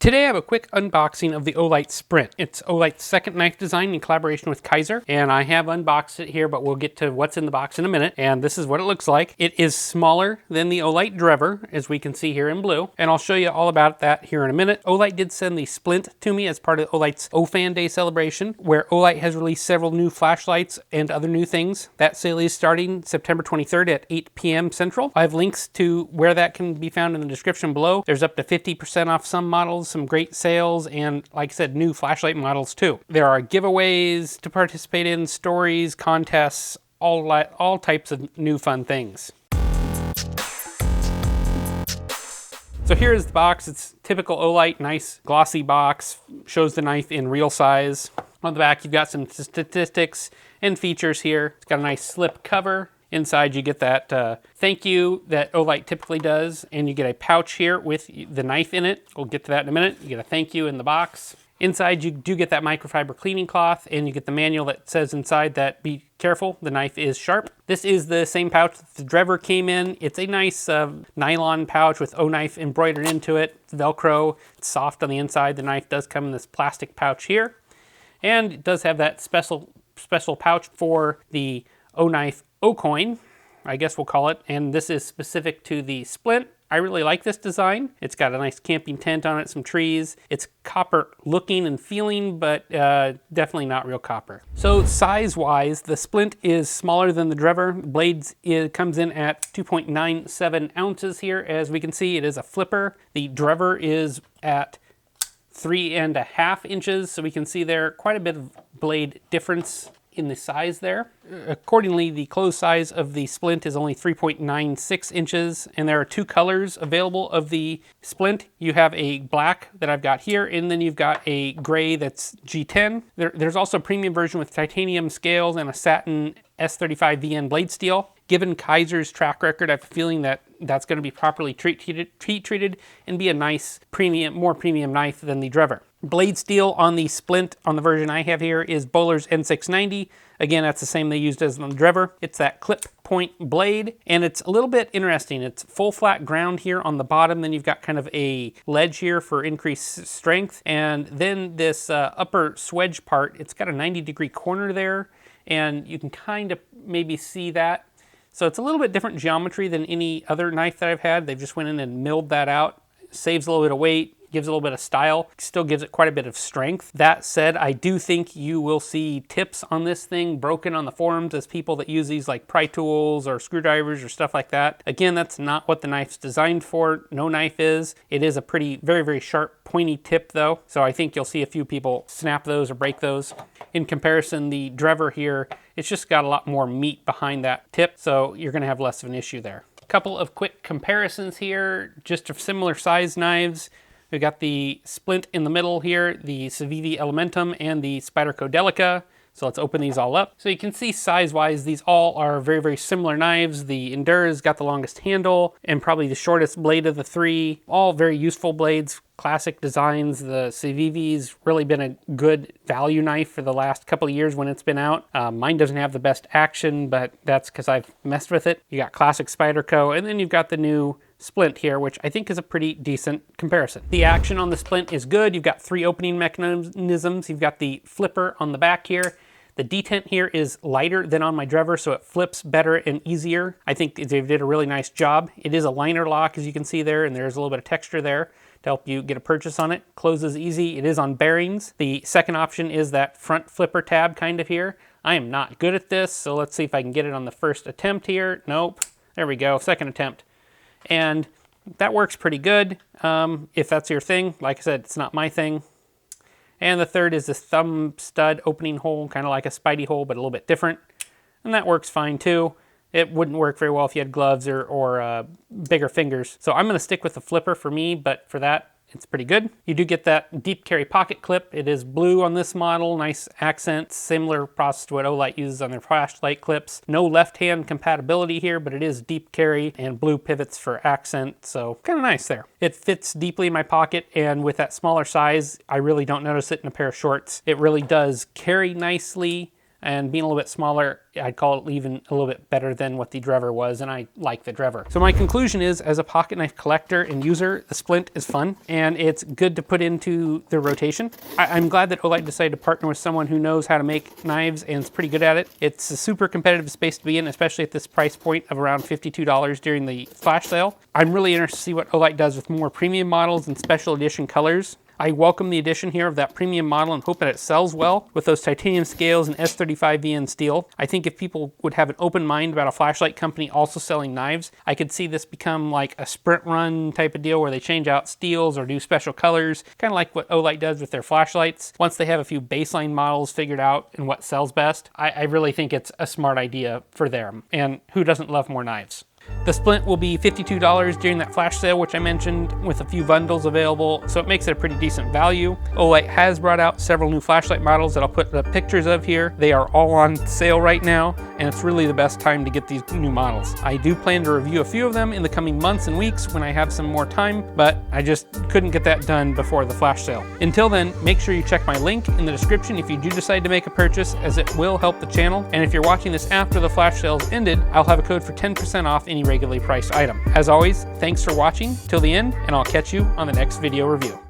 Today I have a quick unboxing of the Olight Splint. It's Olight's second knife design in collaboration with Kizer, and I have unboxed it here, but we'll get to what's in the box in a minute. And this is what it looks like. It is smaller than the Olight Driver, as we can see here in blue, and I'll show you all about that here in a minute. Olight did send the Splint to me as part of Olight's OFan Day celebration, where Olight has released several new flashlights and other new things. That sale is starting September 23rd at 8 p.m. Central. I have links to where that can be found in the description below. There's up to 50% off some models, some great sales, and like I said, new flashlight models too. There are giveaways to participate in, stories, contests, all types of new fun things. So here's the box. It's typical Olight, nice glossy box, shows the knife in real size. On the back you've got some statistics and features here. It's got a nice slip cover. Inside you get that thank you that Olight typically does, and you get a pouch here with the knife in it. We'll get to that in a minute. You get a thank you in the box. Inside you do get that microfiber cleaning cloth, and you get the manual that says inside that be careful, the knife is sharp. This is the same pouch that the Driver came in. It's a nice nylon pouch with O-knife embroidered into it. It's Velcro, it's soft on the inside. The knife does come in this plastic pouch here, and it does have that special pouch for the O-knife O-coin, I guess we'll call it, and this is specific to the Splint. I really like this design. It's got a nice camping tent on it, some trees. It's copper looking and feeling, but definitely not real copper. So size-wise, the Splint is smaller than the Driver. Blades, it comes in at 2.97 ounces here. As we can see, it is a flipper. The Driver is at 3.5 inches, so we can see there quite a bit of blade difference in the size there. Accordingly, the closed size of the Splint is only 3.96 inches, and there are two colors available of the Splint. You have a black that I've got here, and then you've got a gray that's G10. There's also a premium version with titanium scales and a satin S35VN blade steel. Given Kizer's track record, I have a feeling that that's going to be properly treated and be a nice more premium knife than the Driver. Blade steel on the Splint, on the version I have here, is Böhler's N690. Again, that's the same they used as on the Driver. It's that clip point blade, and it's a little bit interesting. It's full flat ground here on the bottom, then you've got kind of a ledge here for increased strength, and then this upper swedge part, it's got a 90-degree corner there, and you can kind of maybe see that. So it's a little bit different geometry than any other knife that I've had. They've just went in and milled that out. Saves a little bit of weight, gives a little bit of style, still gives it quite a bit of strength. That said, I do think you will see tips on this thing broken on the forums as people that use these like pry tools or screwdrivers or stuff like that. Again, that's not what the knife's designed for. No knife is. It is a pretty, very, very sharp, pointy tip though. So I think you'll see a few people snap those or break those. In comparison, the Driver here, it's just got a lot more meat behind that tip, so you're gonna have less of an issue there. Couple of quick comparisons here, just of similar size knives. We've got the Splint in the middle here, the Civivi Elementum, and the Spyderco Delica. So let's open these all up. So you can see size-wise, these all are very, very similar knives. The Endura's got the longest handle and probably the shortest blade of the three. All very useful blades, classic designs. The Civivi's really been a good value knife for the last couple of years when it's been out. Mine doesn't have the best action, but that's because I've messed with it. You got classic Spyderco, and then you've got the new Splint here, which I think is a pretty decent comparison. The action on the Splint is good. You've got three opening mechanisms. You've got the flipper on the back here. The detent here is lighter than on my Driver, so it flips better and easier. I think they did a really nice job. It is a liner lock, as you can see there, and there's a little bit of texture there to help you get a purchase on it. Closes easy. It is on bearings. The second option is that front flipper tab kind of here. I am not good at this, so let's see if I can get it on the first attempt here. Nope. There we go. Second attempt. And that works pretty good if that's your thing. Like I said, it's not my thing. And the third is this thumb stud opening hole, kind of like a Spidey hole, but a little bit different. And that works fine too. It wouldn't work very well if you had gloves or bigger fingers. So I'm going to stick with the flipper for me, but for that, it's pretty good. You do get that deep carry pocket clip. It is blue on this model, nice accent, similar process to what Olight uses on their flashlight clips. No left-hand compatibility here, but it is deep carry and blue pivots for accent, so kind of nice there. It fits deeply in my pocket, and with that smaller size, I really don't notice it in a pair of shorts. It really does carry nicely. and being a little bit smaller, I'd call it even a little bit better than what the Drever was, and I like the Drever. So my conclusion is, as a pocket knife collector and user, the Splint is fun, and it's good to put into the rotation. I'm glad that Olight decided to partner with someone who knows how to make knives and is pretty good at it. It's a super competitive space to be in, especially at this price point of around $52 during the flash sale. I'm really interested to see what Olight does with more premium models and special edition colors. I welcome the addition here of that premium model and hope that it sells well with those titanium scales and S35VN steel. I think if people would have an open mind about a flashlight company also selling knives, I could see this become like a sprint run type of deal where they change out steels or do special colors, kind of like what Olight does with their flashlights. Once they have a few baseline models figured out and what sells best, I really think it's a smart idea for them. And who doesn't love more knives? The Splint will be $52 during that flash sale, which I mentioned, with a few bundles available, so it makes it a pretty decent value. Olight has brought out several new flashlight models that I'll put the pictures of here. They are all on sale right now, and it's really the best time to get these new models. I do plan to review a few of them in the coming months and weeks when I have some more time, but I just couldn't get that done before the flash sale. Until then, make sure you check my link in the description if you do decide to make a purchase, as it will help the channel. And if you're watching this after the flash sale's ended, I'll have a code for 10% off any regularly priced item. As always, thanks for watching till the end, and I'll catch you on the next video review.